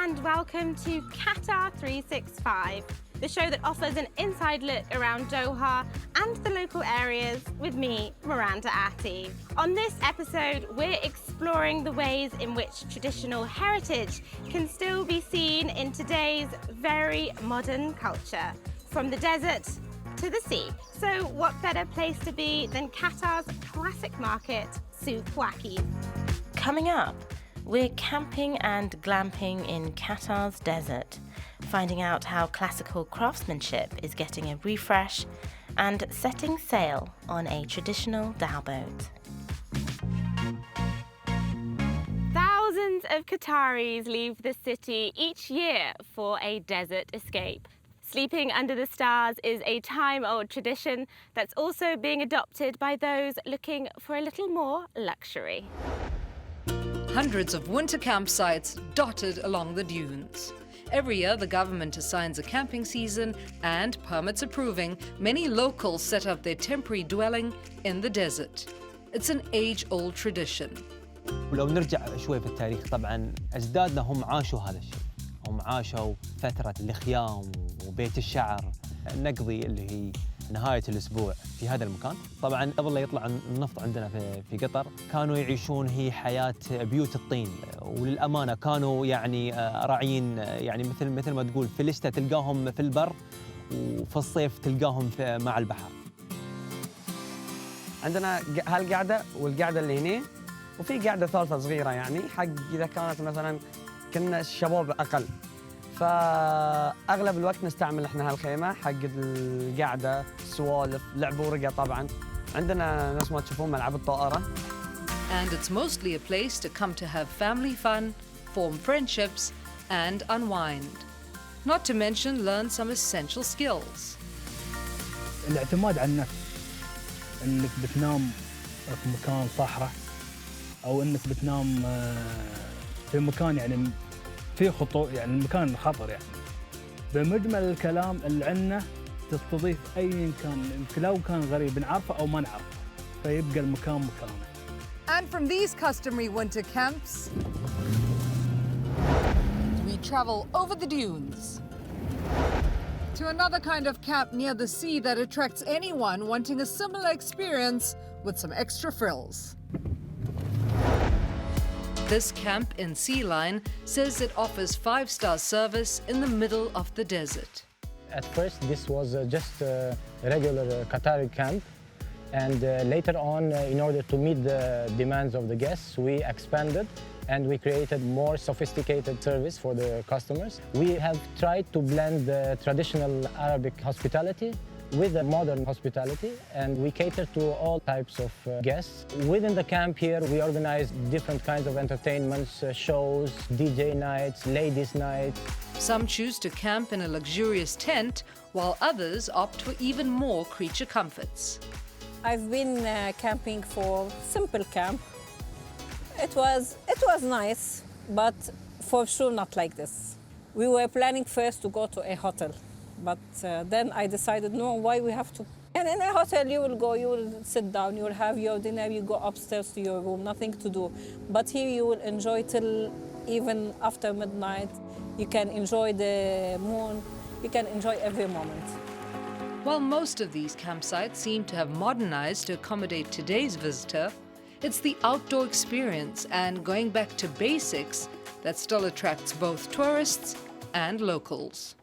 and welcome to Qatar 365, the show that offers an inside look around Doha and the local areas with me, Miranda Ati. On this episode, we're exploring the ways in which traditional heritage can still be seen in today's very modern culture, from the desert to the sea. So what better place to be than Qatar's classic market, Souk Waqif? Coming up, we're camping and glamping in Qatar's desert, finding out how classical craftsmanship is getting a refresh and setting sail on a traditional dhow boat. Thousands of Qataris leave the city each year for a desert escape. Sleeping under the stars is a time-old tradition that's also being adopted by those looking for a little more luxury. Hundreds of winter campsites dotted along the dunes. Every year, the government assigns a camping season and, permits approving, many locals set up their temporary dwelling in the desert. It's an age-old tradition. ولو نرجع شوي في التاريخ طبعاً أجدادنا هم عاشوا هذا الشيء. هم عاشوا فترة الخيام وبيت الشعر، نقضي اللي هي نهاية الأسبوع في هذا المكان. طبعاً قبل لا يطلع النفط عندنا في قطر كانوا يعيشون هي حياة بيوت الطين، وللأمانة كانوا يعني راعيين، يعني مثل ما تقول في الشتاء تلقاهم في البر وفي الصيف تلقاهم مع البحر. عندنا هالقعدة والقعدة اللي هنا، وفي قعدة ثالثة صغيرة يعني حق إذا كانت مثلاً كنا الشباب أقل، فأغلب الوقت نستعمل إحنا هالخيمة حق القعدة، سوالف، لعب ورقة طبعاً. عندنا نفس ما تشوفون ملعب الطائرة. And it's mostly a place to come to have family fun, form friendships, and unwind. Not to mention learn some essential skills. الاعتماد على النفس، إنك بتنام في مكان صحراء أو إنك بتنام في مكان يعني في خطوط، يعني المكان خطر يعني. بمجمل الكلام اللي عندنا تستضيف أي كان، لو كان غريب نعرفه أو ما نعرفه، فيبقى المكان مكانه. And from these customary winter camps, we travel over the dunes to another kind of camp near the sea that attracts anyone wanting a similar experience with some extra frills. This camp in Sea Line says it offers 5-star service in the middle of the desert. At first, this was just a regular Qatari camp, and later on, in order to meet the demands of the guests, we expanded and we created more sophisticated service for the customers. We have tried to blend the traditional Arabic hospitality with the modern hospitality, and we cater to all types of guests. Within the camp here, we organize different kinds of entertainments, shows, DJ nights, ladies' night. Some choose to camp in a luxurious tent, while others opt for even more creature comforts. I've been camping for simple camp. It was nice, but for sure not like this. We were planning first to go to a hotel. But then I decided, no, why we have to? And in a hotel, you will go, you will sit down, you will have your dinner, you go upstairs to your room, nothing to do. But here you will enjoy till even after midnight. You can enjoy the moon, you can enjoy every moment. While most of these campsites seem to have modernized to accommodate today's visitor, it's the outdoor experience and going back to basics that still attracts both tourists and locals.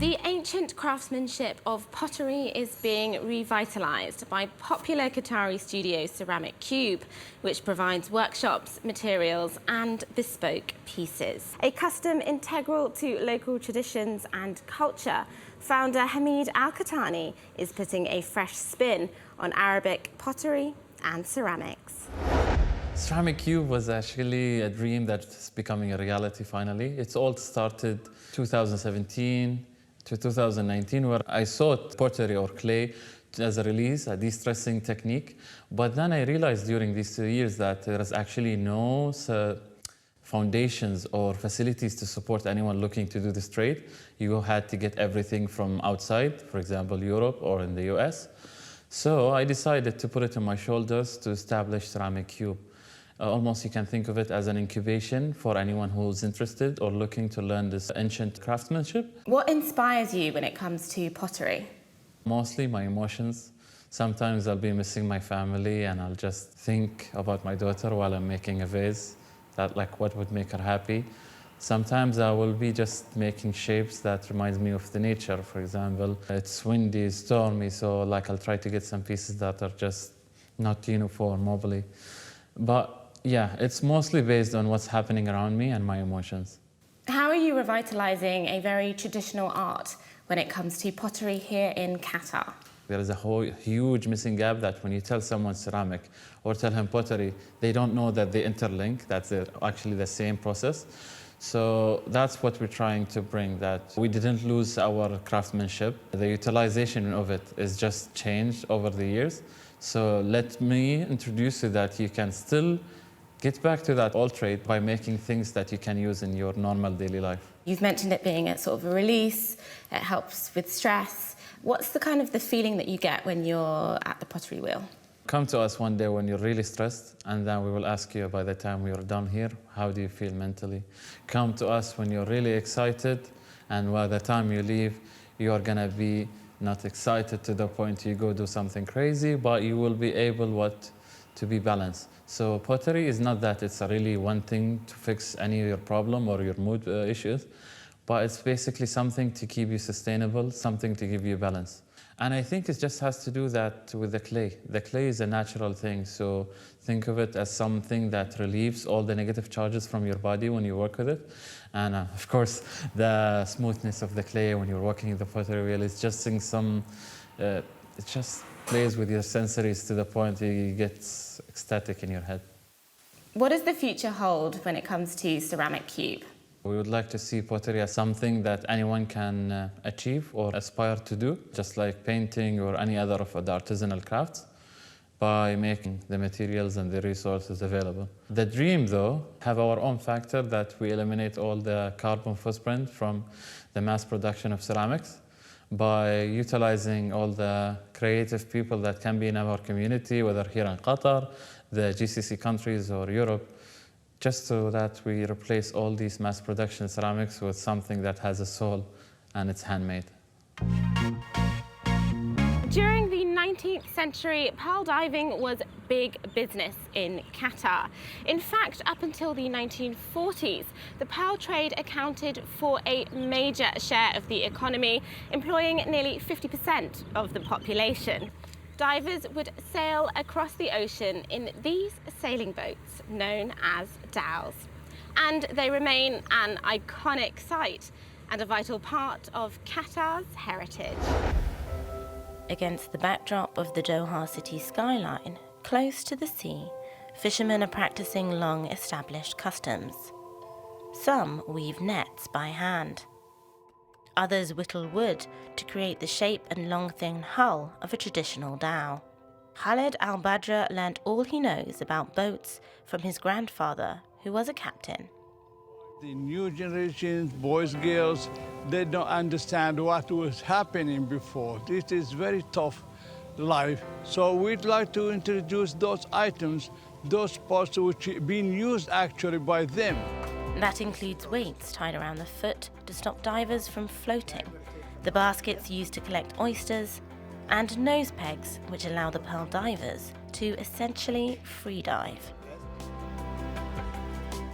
The ancient craftsmanship of pottery is being revitalised by popular Qatari studio Ceramic Cube, which provides workshops, materials and bespoke pieces. A custom integral to local traditions and culture, founder Hamid Al-Qahtani is putting a fresh spin on Arabic pottery and ceramics. Ceramic Cube was actually a dream that's becoming a reality finally. It's all started 2017 to 2019, where I sought pottery or clay as a release, a de-stressing technique. But then I realized during these 2 years that there is actually no foundations or facilities to support anyone looking to do this trade. You had to get everything from outside, for example, Europe or in the US. So I decided to put it on my shoulders to establish Ceramic Cube. Almost you can think of it as an incubation for anyone who's interested or looking to learn this ancient craftsmanship. What inspires you when it comes to pottery? Mostly my emotions. Sometimes I'll be missing my family and I'll just think about my daughter while I'm making a vase, that like what would make her happy. Sometimes I will be just making shapes that reminds me of the nature. For example, it's windy, stormy, so like I'll try to get some pieces that are just not uniform, wobbly. But yeah, it's mostly based on what's happening around me and my emotions. How are you revitalizing a very traditional art when it comes to pottery here in Qatar? There is a whole huge missing gap that when you tell someone ceramic or tell him pottery, they don't know that they interlink, that's actually the same process. So that's what we're trying to bring, that we didn't lose our craftsmanship. The utilization of it is just changed over the years. So let me introduce you that you can still get back to that old trade by making things that you can use in your normal daily life. You've mentioned it being a sort of a release, it helps with stress. What's the kind of the feeling that you get when you're at the pottery wheel? Come to us one day when you're really stressed, and then we will ask you by the time we are done here, how do you feel mentally? Come to us when you're really excited, and by the time you leave, you are gonna be not excited to the point you go do something crazy, but you will be able to be balanced. So pottery is not that it's really one thing to fix any of your problem or your mood issues, but it's basically something to keep you sustainable, something to give you balance. And I think it just has to do that with the clay. The clay is a natural thing, so think of it as something that relieves all the negative charges from your body when you work with it. And of course, the smoothness of the clay when you're working in the pottery wheel is just it just plays with your sensories to the point you get ecstatic in your head. What does the future hold when it comes to ceramic cube? We would like to see pottery as something that anyone can achieve or aspire to do, just like painting or any other of the artisanal crafts, by making the materials and the resources available. The dream, though, have our own factor that we eliminate all the carbon footprint from the mass production of ceramics by utilizing all the creative people that can be in our community, whether here in Qatar, the GCC countries, or Europe, just so that we replace all these mass production ceramics with something that has a soul and it's handmade. During the 19th century, pearl diving was big business in Qatar. In fact, up until the 1940s, the pearl trade accounted for a major share of the economy, employing nearly 50% of the population. Divers would sail across the ocean in these sailing boats known as Daus. And they remain an iconic sight and a vital part of Qatar's heritage. Against the backdrop of the Doha city skyline, close to the sea, fishermen are practicing long-established customs. Some weave nets by hand. Others whittle wood to create the shape and long thin hull of a traditional dhow. Khaled al-Badra learnt all he knows about boats from his grandfather, who was a captain. The new generations, boys, girls, they don't understand what was happening before. This is very tough life. So we'd like to introduce those items, those parts which are being used actually by them. That includes weights tied around the foot to stop divers from floating, the baskets used to collect oysters, and nose pegs which allow the pearl divers to essentially free dive.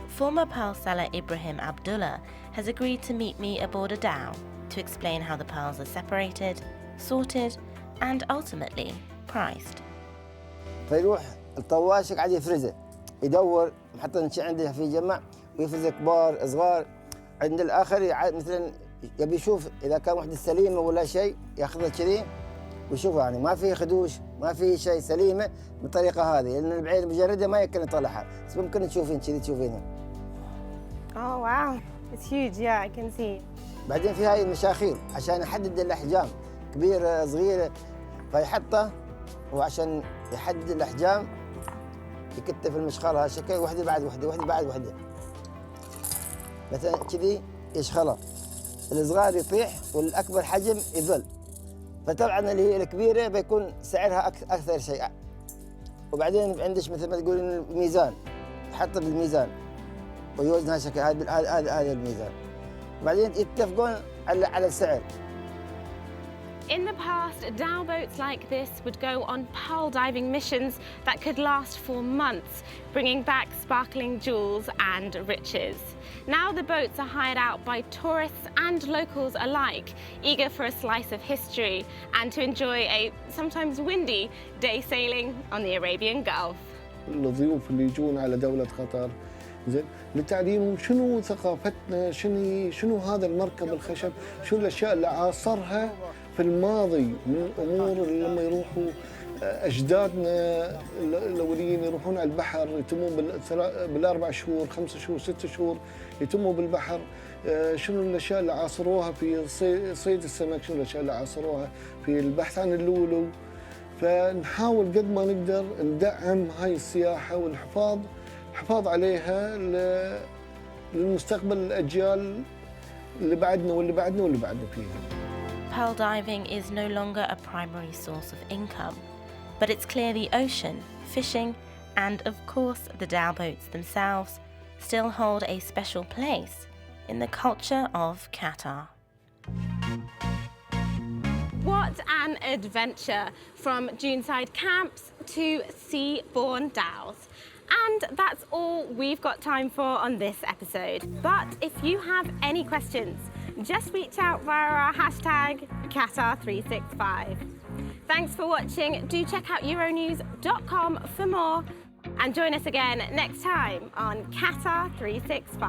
Former pearl seller Ibrahim Abdullah has agreed to meet me aboard a dhow to explain how the pearls are separated, sorted, and ultimately priced. فيروح الطواش قاعد يفرزه يدور حتى شيء عنده في جمع ويفرز كبار صغار عند الاخر مثلا يبي يشوف اذا كان وحده سليمه ولا شيء ياخذها كذي ويشوفها يعني ما في خدوش ما في شيء سليمه بالطريقه هذه لان البعين المجرده ما يمكن يطلعها بس ممكن تشوفين كذي تشوفينها. Oh wow, it's huge, yeah, I can see. بعدين في هاي المشاخير عشان يحدد الاحجام كبيره صغيره فيحطه وعشان يحدد الاحجام يكتف المشخره هالشكل وحده بعد وحده وحده بعد وحده. مثلا كذي يشخله الصغار يطيح والاكبر حجم يظل. فطبعا اللي هي الكبيره بيكون سعرها اكثر شيء. وبعدين عندك مثل ما تقولين الميزان حطه بالميزان ويوزنها شكل هذا الميزان. بعدين يتفقون على السعر. In the past, dhow boats like this would go on pearl diving missions that could last for months, bringing back sparkling jewels and riches. Now the boats are hired out by tourists and locals alike, eager for a slice of history and to enjoy a sometimes windy day sailing on the Arabian Gulf. الضيوف اللي يجون على دولة قطر زين لتعليمهم شنو ثقافتنا، شنو هذا المركب الخشب، شنو الاشياء اللي عاصرها في الماضي من امور لما يروحوا اجدادنا الاولين يروحون على البحر يتمون بالاربع شهور 5 شهور 6 شهور يتموا بالبحر. شنو الاشياء اللي عاصروها في صيد السمك، شنو الاشياء اللي عاصروها في البحث عن اللؤلؤ. فنحاول قد ما نقدر ندعم هاي السياحه والحفاظ عليها للمستقبل الأجيال اللي بعدنا واللي بعدنا واللي بعدنا فيها. Pearl diving is no longer a primary source of income, but it's clear the ocean, fishing, and of course the dhow boats themselves still hold a special place in the culture of Qatar. What an adventure from duneside camps to sea-borne dhows. And that's all we've got time for on this episode. But if you have any questions, just reach out via our hashtag Qatar365. Thanks for watching. Do check out euronews.com for more and join us again next time on Qatar365.